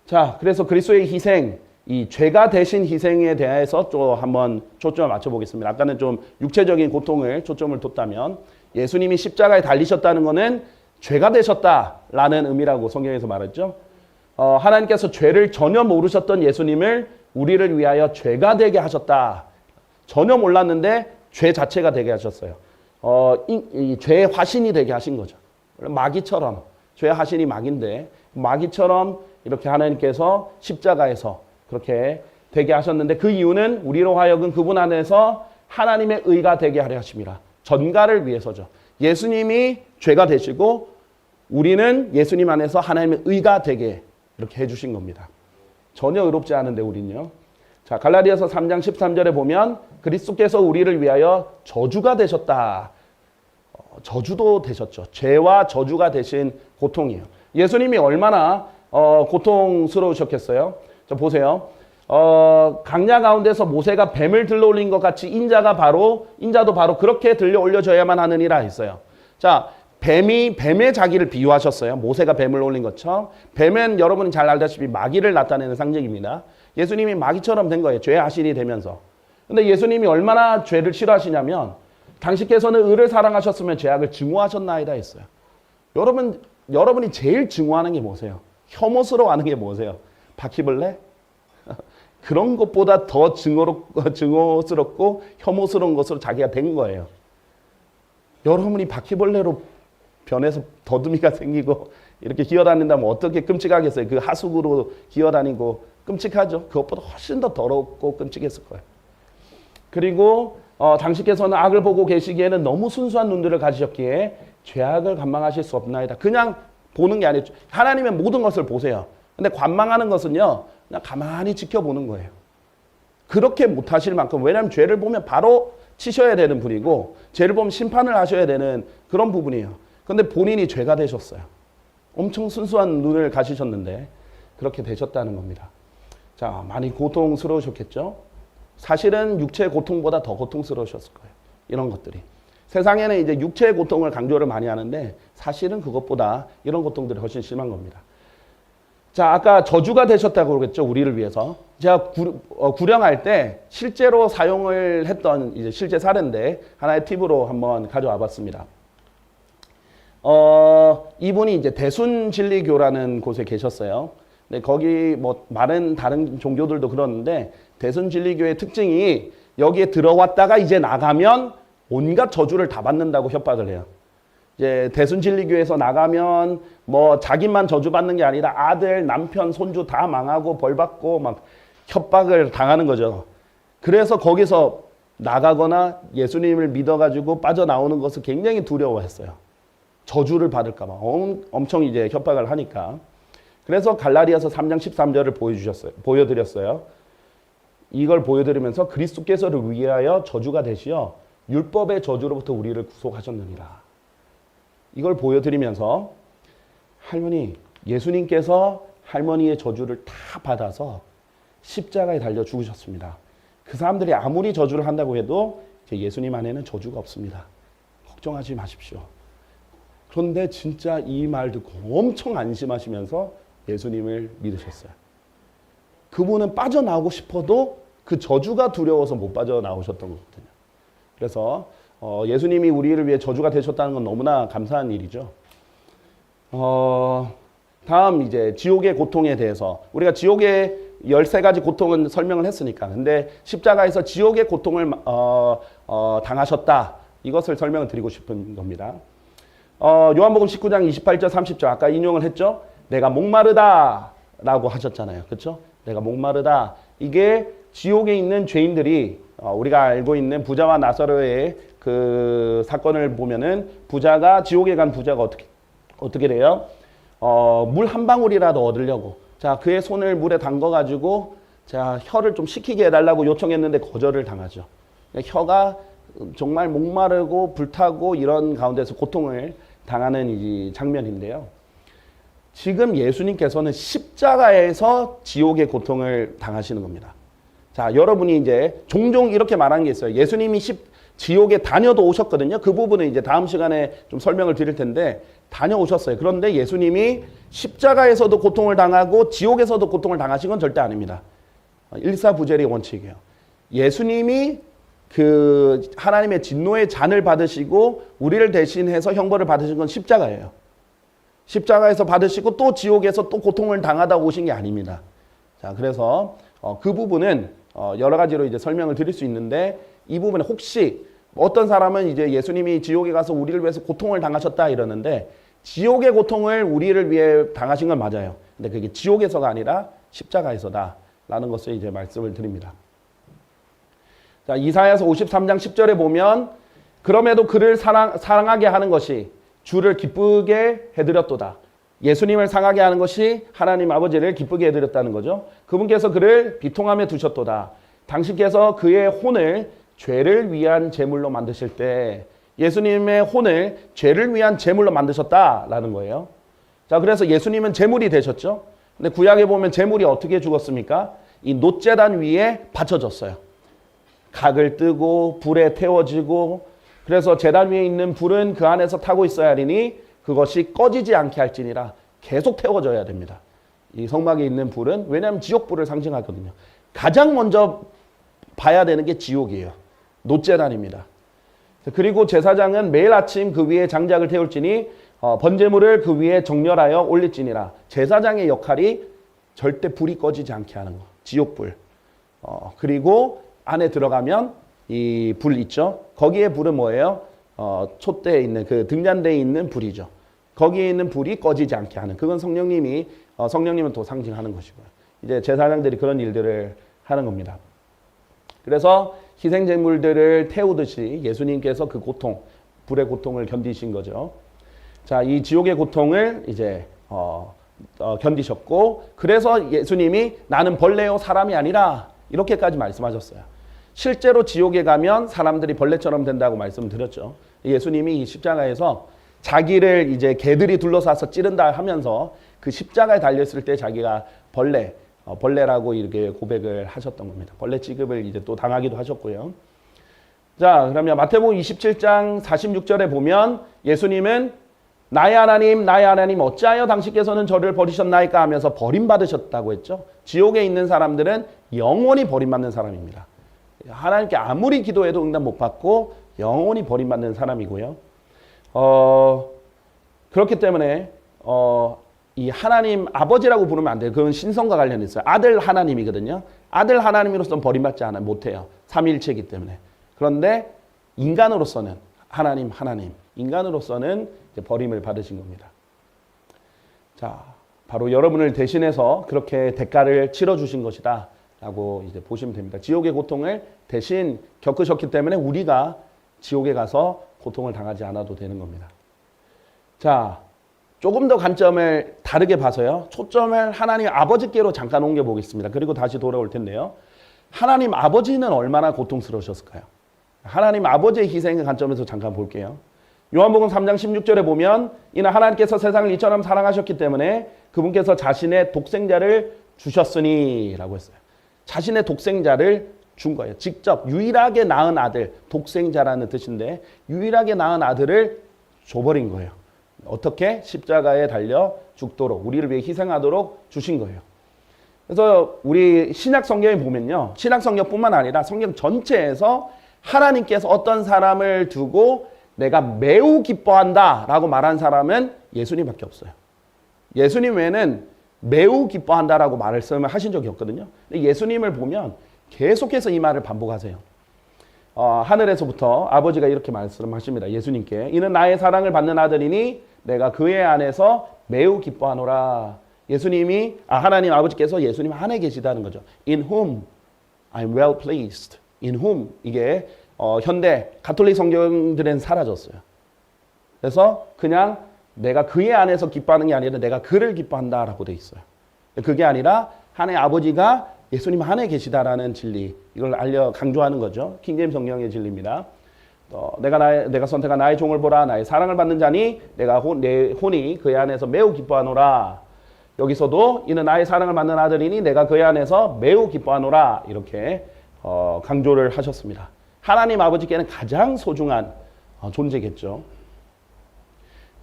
자, 그래서 그리스도의 희생, 이 죄가 대신 희생에 대해서 좀 한번 초점을 맞춰보겠습니다. 아까는 좀 육체적인 고통을 초점을 뒀다면 예수님이 십자가에 달리셨다는 것은 죄가 되셨다라는 의미라고 성경에서 말했죠. 하나님께서 죄를 전혀 모르셨던 예수님을 우리를 위하여 죄가 되게 하셨다. 전혀 몰랐는데 죄 자체가 되게 하셨어요. 이 죄의 화신이 되게 하신 거죠. 마귀처럼, 죄의 화신이 마귀인데 마귀처럼 이렇게 하나님께서 십자가에서 그렇게 되게 하셨는데 그 이유는 우리로 하여금 그분 안에서 하나님의 의가 되게 하려 하심이라. 전가를 위해서죠. 예수님이 죄가 되시고 우리는 예수님 안에서 하나님의 의가 되게 이렇게 해주신 겁니다. 전혀 의롭지 않은데 우리는요. 자, 갈라디아서 3장 13절에 보면 그리스도께서 우리를 위하여 저주가 되셨다. 저주도 되셨죠. 죄와 저주가 되신 고통이에요. 예수님이 얼마나 고통스러우셨겠어요. 자, 보세요. 강야 가운데서 모세가 뱀을 들러 올린 것 같이 인자도 바로 그렇게 들려 올려져야만 하느니라 했어요. 자, 뱀의 자기를 비유하셨어요. 모세가 뱀을 올린 것처럼. 뱀은 여러분이 잘 알다시피 마귀를 나타내는 상징입니다. 예수님이 마귀처럼 된 거예요. 죄의 하신이 되면서. 근데 예수님이 얼마나 죄를 싫어하시냐면 당신께서는 의를 사랑하셨으면 죄악을 증오하셨나이다 했어요. 여러분이 제일 증오하는 게 뭐세요? 혐오스러워하는 게 뭐세요? 바퀴벌레? 그런 것보다 더 증오스럽고 혐오스러운 것으로 자기가 된 거예요. 여러분이 바퀴벌레로 변해서 더듬이가 생기고 이렇게 기어다닌다면 어떻게 끔찍하겠어요? 그 하수구로 기어다니고 끔찍하죠. 그것보다 훨씬 더 더럽고 끔찍했을 거예요. 그리고 당신께서는 악을 보고 계시기에는 너무 순수한 눈들을 가지셨기에 죄악을 관망하실 수 없나이다. 그냥 보는 게 아니죠. 하나님의 모든 것을 보세요. 근데 관망하는 것은요. 그냥 가만히 지켜보는 거예요. 그렇게 못하실 만큼. 왜냐하면 죄를 보면 바로 치셔야 되는 분이고 죄를 보면 심판을 하셔야 되는 그런 부분이에요. 근데 본인이 죄가 되셨어요. 엄청 순수한 눈을 가지셨는데 그렇게 되셨다는 겁니다. 자, 많이 고통스러우셨겠죠? 사실은 육체의 고통보다 더 고통스러우셨을 거예요. 이런 것들이. 세상에는 이제 육체의 고통을 강조를 많이 하는데 사실은 그것보다 이런 고통들이 훨씬 심한 겁니다. 자, 아까 저주가 되셨다고 그러겠죠. 우리를 위해서. 제가 구령할 때 실제로 사용을 했던 이제 실제 사례인데 하나의 팁으로 한번 가져와 봤습니다. 이분이 이제 대순진리교라는 곳에 계셨어요. 근데 거기 뭐 많은 다른 종교들도 그러는데 대순진리교의 특징이 여기에 들어왔다가 이제 나가면 온갖 저주를 다 받는다고 협박을 해요. 이제 대순진리교에서 나가면 뭐 자기만 저주받는 게 아니라 아들, 남편, 손주 다 망하고 벌받고 막 협박을 당하는 거죠. 그래서 거기서 나가거나 예수님을 믿어가지고 빠져나오는 것을 굉장히 두려워했어요. 저주를 받을까 봐 엄청 이제 협박을 하니까. 그래서 갈라디아서 3장 13절을 보여드렸어요. 이걸 보여드리면서 그리스도께서를 위하여 저주가 되시어 율법의 저주로부터 우리를 구속하셨느니라. 이걸 보여드리면서 할머니, 예수님께서 할머니의 저주를 다 받아서 십자가에 달려 죽으셨습니다. 그 사람들이 아무리 저주를 한다고 해도 예수님 안에는 저주가 없습니다. 걱정하지 마십시오. 그런데 진짜 이 말 듣고 엄청 안심하시면서 예수님을 믿으셨어요. 그분은 빠져나오고 싶어도 그 저주가 두려워서 못 빠져나오셨던 거거든요. 그래서 예수님이 우리를 위해 저주가 되셨다는 건 너무나 감사한 일이죠. 다음 이제 지옥의 고통에 대해서 우리가 지옥의 13가지 고통은 설명을 했으니까 근데 십자가에서 지옥의 고통을 당하셨다. 이것을 설명을 드리고 싶은 겁니다. 요한복음 19장 28절 30절 아까 인용을 했죠. 내가 목마르다 라고 하셨잖아요. 그렇죠? 내가 목마르다. 이게 지옥에 있는 죄인들이 우리가 알고 있는 부자와 나사로의 그 사건을 보면은 지옥에 간 부자가 어떻게 돼요? 물 한 방울이라도 얻으려고 자 그의 손을 물에 담궈가지고 자 혀를 좀 식히게 해달라고 요청했는데 거절을 당하죠. 혀가 정말 목마르고 불타고 이런 가운데서 고통을 당하는 이 장면인데요. 지금 예수님께서는 십자가에서 지옥의 고통을 당하시는 겁니다. 자, 여러분이 이제 종종 이렇게 말하는 게 있어요. 예수님이 지옥에 다녀도 오셨거든요. 그 부분은 이제 다음 시간에 좀 설명을 드릴 텐데 다녀오셨어요. 그런데 예수님이 십자가에서도 고통을 당하고 지옥에서도 고통을 당하신 건 절대 아닙니다. 일사부재리 원칙이에요. 예수님이 그 하나님의 진노의 잔을 받으시고 우리를 대신해서 형벌을 받으신 건 십자가예요. 십자가에서 받으시고 또 지옥에서 또 고통을 당하다 오신 게 아닙니다. 자, 그래서 그 부분은 여러 가지로 이제 설명을 드릴 수 있는데 이 부분에 혹시 어떤 사람은 이제 예수님이 지옥에 가서 우리를 위해서 고통을 당하셨다 이러는데 지옥의 고통을 우리를 위해 당하신 건 맞아요. 근데 그게 지옥에서가 아니라 십자가에서다라는 것을 이제 말씀을 드립니다. 자, 이사야서 53장 10절에 보면 그럼에도 그를 사랑하게 하는 것이 주를 기쁘게 해드렸도다. 예수님을 상하게 하는 것이 하나님 아버지를 기쁘게 해드렸다는 거죠. 그분께서 그를 비통함에 두셨도다. 당신께서 그의 혼을 죄를 위한 제물로 만드실 때 예수님의 혼을 죄를 위한 제물로 만드셨다라는 거예요. 자, 그래서 예수님은 제물이 되셨죠. 근데 구약에 보면 제물이 어떻게 죽었습니까? 이 놋제단 위에 받쳐졌어요. 각을 뜨고 불에 태워지고 그래서 제단 위에 있는 불은 그 안에서 타고 있어야 하리니 그것이 꺼지지 않게 할지니라 계속 태워져야 됩니다. 이 성막에 있는 불은 왜냐하면 지옥불을 상징하거든요. 가장 먼저 봐야 되는 게 지옥이에요. 놋제단입니다. 그리고 제사장은 매일 아침 그 위에 장작을 태울지니 번제물을 그 위에 정렬하여 올릴지니라. 제사장의 역할이 절대 불이 꺼지지 않게 하는 거. 지옥불. 그리고 안에 들어가면 이 불 있죠. 거기에 불은 뭐예요? 촛대에 있는 그 등잔대에 있는 불이죠. 거기에 있는 불이 꺼지지 않게 하는. 그건 성령님은 또 상징하는 것이고요. 이제 제사장들이 그런 일들을 하는 겁니다. 그래서 희생제물들을 태우듯이 예수님께서 그 고통, 불의 고통을 견디신 거죠. 자, 이 지옥의 고통을 이제 견디셨고, 그래서 예수님이 나는 벌레요 사람이 아니라 이렇게까지 말씀하셨어요. 실제로 지옥에 가면 사람들이 벌레처럼 된다고 말씀드렸죠. 예수님이 이 십자가에서 자기를 이제 개들이 둘러싸서 찌른다 하면서 그 십자가에 달렸을 때 자기가 벌레라고 이렇게 고백을 하셨던 겁니다. 벌레 취급을 이제 또 당하기도 하셨고요. 자, 그러면 마태복음 27장 46절에 보면 예수님은 나의 하나님 어찌하여 당신께서는 저를 버리셨나이까 하면서 버림받으셨다고 했죠. 지옥에 있는 사람들은 영원히 버림받는 사람입니다. 하나님께 아무리 기도해도 응답 못 받고 영원히 버림받는 사람이고요. 그렇기 때문에 이 하나님 아버지라고 부르면 안 돼요. 그건 신성과 관련이 있어요. 아들 하나님이거든요. 아들 하나님으로서는 버림받지 못해요. 삼위일체이기 때문에. 그런데 인간으로서는 하나님 인간으로서는 이제 버림을 받으신 겁니다. 자, 바로 여러분을 대신해서 그렇게 대가를 치러주신 것이다 라고 이제 보시면 됩니다. 지옥의 고통을 대신 겪으셨기 때문에 우리가 지옥에 가서 고통을 당하지 않아도 되는 겁니다. 자, 조금 더 관점을 다르게 봐서요. 초점을 하나님 아버지께로 잠깐 옮겨보겠습니다. 그리고 다시 돌아올 텐데요. 하나님 아버지는 얼마나 고통스러우셨을까요? 하나님 아버지의 희생의 관점에서 잠깐 볼게요. 요한복음 3장 16절에 보면 이는 하나님께서 세상을 이처럼 사랑하셨기 때문에 그분께서 자신의 독생자를 주셨으니 라고 했어요. 자신의 독생자를 준 거예요. 직접 유일하게 낳은 아들, 독생자라는 뜻인데 유일하게 낳은 아들을 줘버린 거예요. 어떻게? 십자가에 달려 죽도록 우리를 위해 희생하도록 주신 거예요. 그래서 우리 신약 성경에 보면요. 신약 성경뿐만 아니라 성경 전체에서 하나님께서 어떤 사람을 두고 내가 매우 기뻐한다 라고 말한 사람은 예수님밖에 없어요. 예수님 외에는 매우 기뻐한다라고 말씀을 하신 적이 없거든요. 근데 예수님을 보면 계속해서 이 말을 반복하세요. 하늘에서부터 아버지가 이렇게 말씀하십니다. 예수님께 이는 나의 사랑을 받는 아들이니 내가 그의 안에서 매우 기뻐하노라. 예수님이 하나님 아버지께서 예수님 안에 계시다는 거죠. In whom I'm well pleased. In whom 이게 현대 가톨릭 성경들은 사라졌어요. 그래서 그냥 내가 그의 안에서 기뻐하는 게 아니라 내가 그를 기뻐한다라고 돼 있어요. 그게 아니라 하나님 아버지가 예수님 안에 계시다라는 진리, 이걸 강조하는 거죠. 킹제임스 성경의 진리입니다. 내가 선택한 나의 종을 보라. 나의 사랑을 받는 자니 내 혼이 그의 안에서 매우 기뻐하노라. 여기서도 이는 나의 사랑을 받는 아들이니 내가 그의 안에서 매우 기뻐하노라. 이렇게 강조를 하셨습니다. 하나님 아버지께는 가장 소중한 존재겠죠.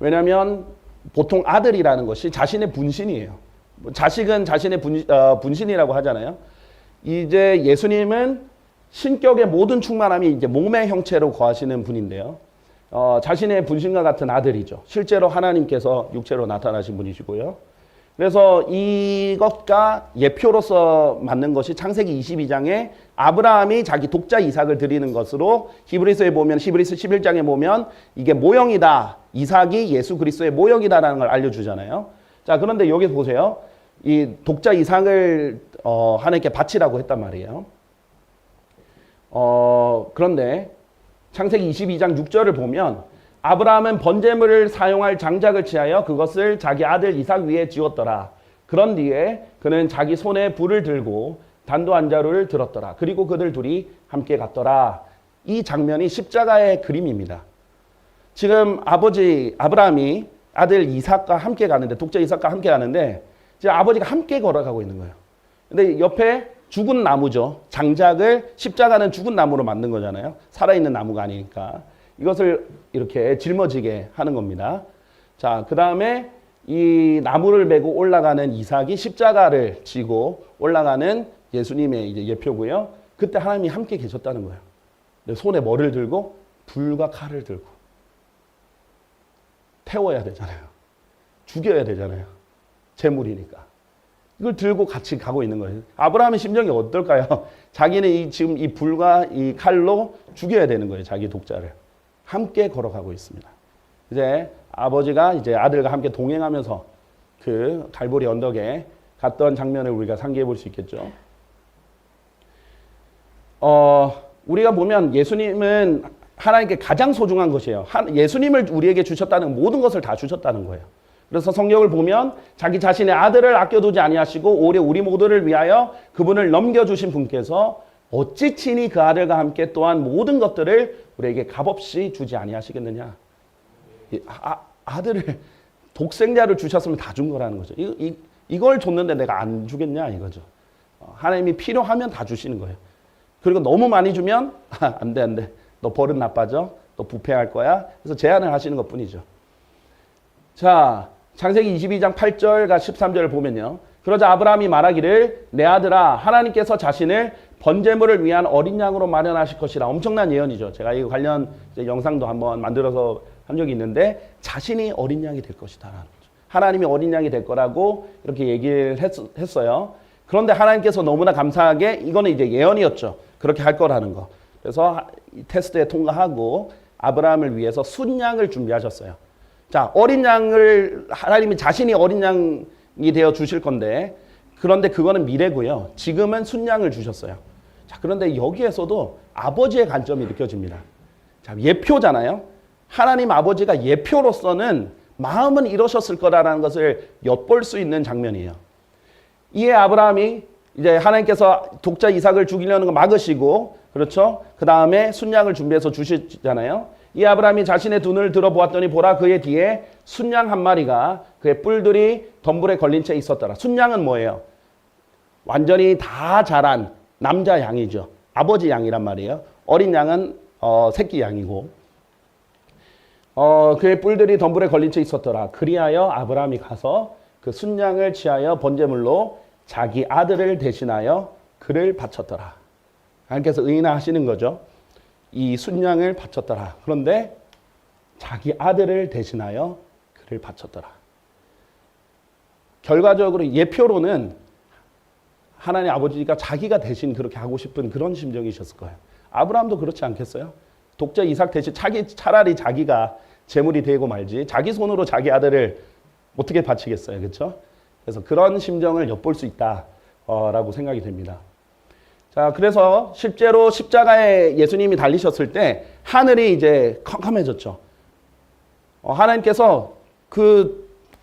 왜냐하면 보통 아들이라는 것이 자신의 분신이에요. 자식은 자신의 분신이라고 하잖아요. 이제 예수님은 신격의 모든 충만함이 이제 몸의 형체로 거하시는 분인데요. 자신의 분신과 같은 아들이죠. 실제로 하나님께서 육체로 나타나신 분이시고요. 그래서 이것과 예표로서 맞는 것이 창세기 22장에 아브라함이 자기 독자 이삭을 드리는 것으로 히브리서에 보면 히브리서 11장에 보면 이게 모형이다. 이삭이 예수 그리스도의 모형이다라는 걸 알려주잖아요. 자, 그런데 여기 보세요. 이 독자 이삭을 하나님께 바치라고 했단 말이에요. 그런데 창세기 22장 6절을 보면 아브라함은 번제물을 사용할 장작을 취하여 그것을 자기 아들 이삭 위에 지었더라. 그런 뒤에 그는 자기 손에 불을 들고 단도 한 자루를 들었더라. 그리고 그들 둘이 함께 갔더라. 이 장면이 십자가의 그림입니다. 지금 아버지 아브라함이 아들 이삭과 함께 가는데 독자 이삭과 함께 가는데 이제 아버지가 함께 걸어가고 있는 거예요. 근데 옆에 죽은 나무죠. 장작을 십자가는 죽은 나무로 만든 거잖아요. 살아있는 나무가 아니니까. 이것을 이렇게 짊어지게 하는 겁니다. 자, 그 다음에 이 나무를 메고 올라가는 이삭이 십자가를 지고 올라가는 예수님의 이제 예표고요. 그때 하나님이 함께 계셨다는 거예요. 손에 뭐를 들고? 불과 칼을 들고. 태워야 되잖아요. 죽여야 되잖아요. 제물이니까. 이걸 들고 같이 가고 있는 거예요. 아브라함의 심정이 어떨까요? 자기는 지금 이 불과 이 칼로 죽여야 되는 거예요. 자기 독자를. 함께 걸어가고 있습니다. 이제 아버지가 이제 아들과 함께 동행하면서 그 갈보리 언덕에 갔던 장면을 우리가 상기해 볼 수 있겠죠. 우리가 보면 예수님은 하나님께 가장 소중한 것이에요. 예수님을 우리에게 주셨다는 모든 것을 다 주셨다는 거예요. 그래서 성경을 보면 자기 자신의 아들을 아껴두지 아니하시고 오히려 우리 모두를 위하여 그분을 넘겨주신 분께서 어찌 친히 그 아들과 함께 또한 모든 것들을 우리에게 값없이 주지 아니하시겠느냐. 아들을 독생자를 주셨으면 다 준 거라는 거죠. 이걸 줬는데 내가 안 주겠냐 이거죠. 하나님이 필요하면 다 주시는 거예요. 그리고 너무 많이 주면 안 돼. 너 버릇 나빠져. 너 부패할 거야. 그래서 제한을 하시는 것뿐이죠. 자, 창세기 22장 8절과 13절을 보면요. 그러자 아브라함이 말하기를 내 아들아 하나님께서 자신을 번제물을 위한 어린 양으로 마련하실 것이라. 엄청난 예언이죠. 제가 이 관련 영상도 한번 만들어서 한 적이 있는데 자신이 어린 양이 될 것이다. 하나님이 어린 양이 될 거라고 이렇게 얘기를 했어요. 그런데 하나님께서 너무나 감사하게 이거는 이제 예언이었죠. 그렇게 할 거라는 거. 그래서 테스트에 통과하고 아브라함을 위해서 순양을 준비하셨어요. 자, 어린 양을 하나님이 자신이 어린 양이 되어 주실 건데 그런데 그거는 미래고요. 지금은 순양을 주셨어요. 자, 그런데 여기에서도 아버지의 관점이 느껴집니다. 자, 예표잖아요. 하나님 아버지가 예표로서는 마음은 이러셨을 거라는 것을 엿볼 수 있는 장면이에요. 이에 아브라함이 이제 하나님께서 독자 이삭을 죽이려는 거 막으시고 그렇죠? 그 다음에 순양을 준비해서 주시잖아요. 이 아브라함이 자신의 두 눈을 들어보았더니 보라 그의 뒤에 순양 한 마리가 그의 뿔들이 덤불에 걸린 채 있었더라. 순양은 뭐예요? 완전히 다 자란 남자 양이죠. 아버지 양이란 말이에요. 어린 양은 새끼 양이고 그의 뿔들이 덤불에 걸린 채 있었더라. 그리하여 아브라함이 가서 그 순양을 취하여 번제물로 자기 아들을 대신하여 그를 바쳤더라. 하나님께서 의인하시는 거죠. 이 순양을 바쳤더라. 그런데 자기 아들을 대신하여 그를 바쳤더라. 결과적으로 예표로는 하나님 아버지가 자기가 대신 그렇게 하고 싶은 그런 심정이셨을 거예요. 아브라함도 그렇지 않겠어요? 독자 이삭 대신 차라리 자기가 제물이 되고 말지 자기 손으로 자기 아들을 어떻게 바치겠어요. 그렇죠? 그래서 그런 심정을 엿볼 수 있다라고 생각이 됩니다. 자, 그래서 실제로 십자가에 예수님이 달리셨을 때 하늘이 이제 캄캄해졌죠. 하나님께서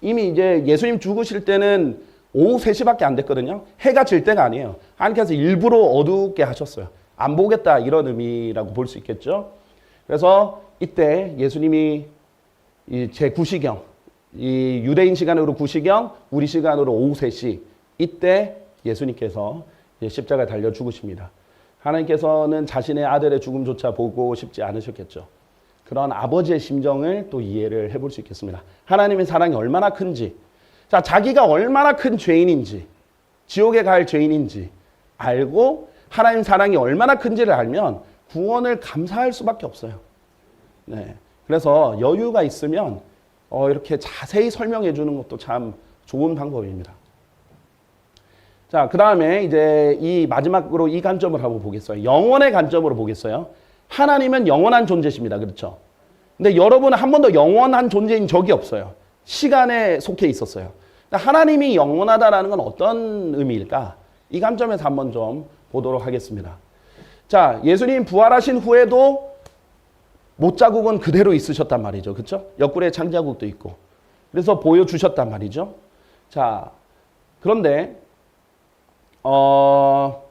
이미 이제 예수님 죽으실 때는 오후 3시밖에 안 됐거든요. 해가 질 때가 아니에요. 하나님께서 일부러 어둡게 하셨어요. 안 보겠다 이런 의미라고 볼 수 있겠죠. 그래서 이때 예수님이 제 9시경, 이 유대인 시간으로 9시경, 우리 시간으로 오후 3시 이때 예수님께서 십자가에 달려 죽으십니다. 하나님께서는 자신의 아들의 죽음조차 보고 싶지 않으셨겠죠. 그런 아버지의 심정을 또 이해를 해볼 수 있겠습니다. 하나님의 사랑이 얼마나 큰지, 자, 자기가 얼마나 큰 죄인인지, 지옥에 갈 죄인인지, 알고 하나님 사랑이 얼마나 큰지를 알면 구원을 감사할 수밖에 없어요. 네. 그래서 여유가 있으면 이렇게 자세히 설명해 주는 것도 참 좋은 방법입니다. 자, 그 다음에 이제 이 마지막으로 이 관점을 한번 보겠어요. 영원의 관점으로 보겠어요. 하나님은 영원한 존재십니다. 그렇죠? 근데 여러분은 한 번도 영원한 존재인 적이 없어요. 시간에 속해 있었어요. 하나님이 영원하다라는 건 어떤 의미일까? 이 관점에서 한번 좀 보도록 하겠습니다. 자, 예수님 부활하신 후에도 못자국은 그대로 있으셨단 말이죠. 그렇죠? 옆구리에 창자국도 있고. 그래서 보여주셨단 말이죠. 자, 그런데 요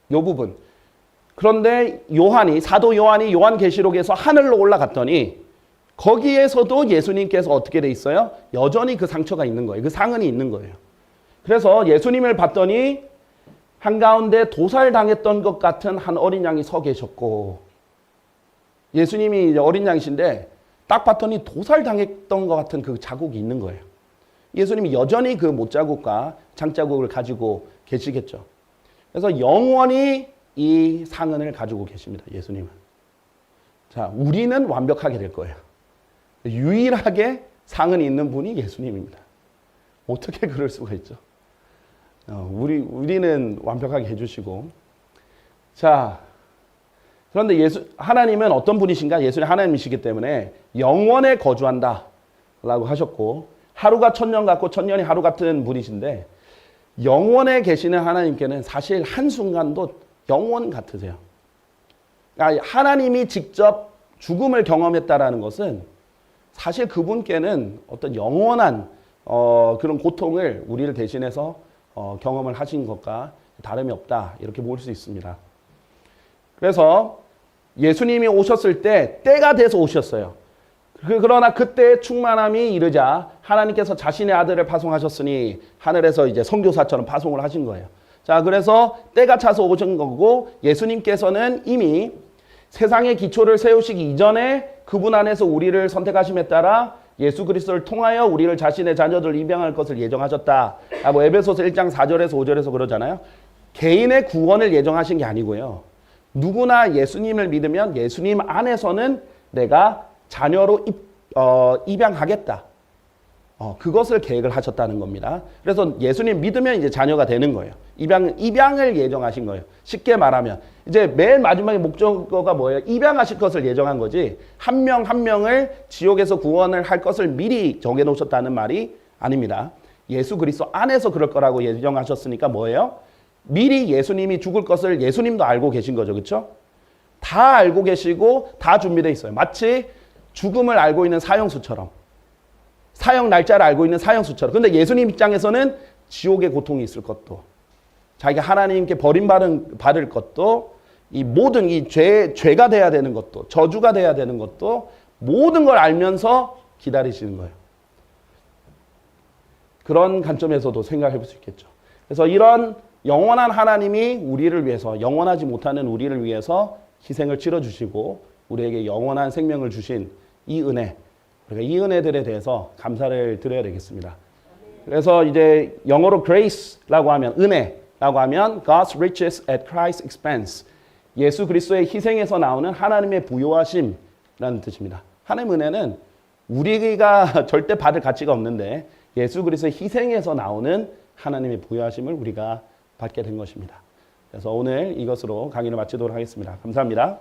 부분. 그런데 사도 요한이 요한계시록에서 하늘로 올라갔더니 거기에서도 예수님께서 어떻게 돼 있어요? 여전히 그 상처가 있는 거예요. 그 상흔이 있는 거예요. 그래서 예수님을 봤더니 한가운데 도살당했던 것 같은 한 어린 양이 서 계셨고, 예수님이 이제 어린 양이신데 딱 봤더니 도살당했던 것 같은 그 자국이 있는 거예요. 예수님이 여전히 그 못자국과 장자국을 가지고 계시겠죠. 그래서 영원히 이 상흔을 가지고 계십니다. 예수님은. 자, 우리는 완벽하게 될 거예요. 유일하게 상흔이 있는 분이 예수님입니다. 어떻게 그럴 수가 있죠? 우리는 완벽하게 해주시고. 자, 그런데 하나님은 어떤 분이신가? 예수님 하나님이시기 때문에 영원에 거주한다 라고 하셨고, 하루가 천년 같고 천년이 하루 같은 분이신데, 영원에 계시는 하나님께는 사실 한순간도 영원 같으세요. 그러니까 하나님이 직접 죽음을 경험했다라는 것은 사실 그분께는 어떤 영원한 그런 고통을 우리를 대신해서 경험을 하신 것과 다름이 없다, 이렇게 볼 수 있습니다. 그래서 예수님이 오셨을 때 때가 돼서 오셨어요. 그러나 그때의 충만함이 이르자 하나님께서 자신의 아들을 파송하셨으니 하늘에서 이제 선교사처럼 파송을 하신 거예요. 자, 그래서 때가 차서 오신 거고, 예수님께서는 이미 세상의 기초를 세우시기 이전에 그분 안에서 우리를 선택하심에 따라 예수 그리스도를 통하여 우리를 자신의 자녀들 입양할 것을 예정하셨다. 에베소서 1장 4절에서 5절에서 그러잖아요. 개인의 구원을 예정하신 게 아니고요. 누구나 예수님을 믿으면 예수님 안에서는 내가 자녀로 입양하겠다. 그것을 계획을 하셨다는 겁니다. 그래서 예수님 믿으면 이제 자녀가 되는 거예요. 입양을 예정하신 거예요. 쉽게 말하면 이제 맨 마지막에 목적어가 뭐예요? 입양하실 것을 예정한 거지, 한 명 한 명을 지옥에서 구원을 할 것을 미리 정해놓으셨다는 말이 아닙니다. 예수 그리스도 안에서 그럴 거라고 예정하셨으니까 뭐예요? 미리 예수님이 죽을 것을 예수님도 알고 계신 거죠. 그렇죠? 다 알고 계시고 다 준비되어 있어요. 마치 죽음을 알고 있는 사형수처럼, 사형 날짜를 알고 있는 사형수처럼. 근데 예수님 입장에서는 지옥의 고통이 있을 것도, 자기가 하나님께 버림받을 것도, 이 모든 이 죄가 돼야 되는 것도, 저주가 돼야 되는 것도, 모든 걸 알면서 기다리시는 거예요. 그런 관점에서도 생각해 볼 수 있겠죠. 그래서 이런 영원한 하나님이 우리를 위해서, 영원하지 못하는 우리를 위해서 희생을 치러주시고 우리에게 영원한 생명을 주신 이 은혜, 우리가 이 은혜들에 대해서 감사를 드려야 되겠습니다. 그래서 이제 영어로 grace라고 하면, 은혜라고 하면 God's riches at Christ's expense, 예수 그리스도의 희생에서 나오는 하나님의 부요하심이라는 뜻입니다. 하나님의 은혜는 우리가 절대 받을 가치가 없는데 예수 그리스도의 희생에서 나오는 하나님의 부요하심을 우리가 받게 된 것입니다. 그래서 오늘 이것으로 강의를 마치도록 하겠습니다. 감사합니다.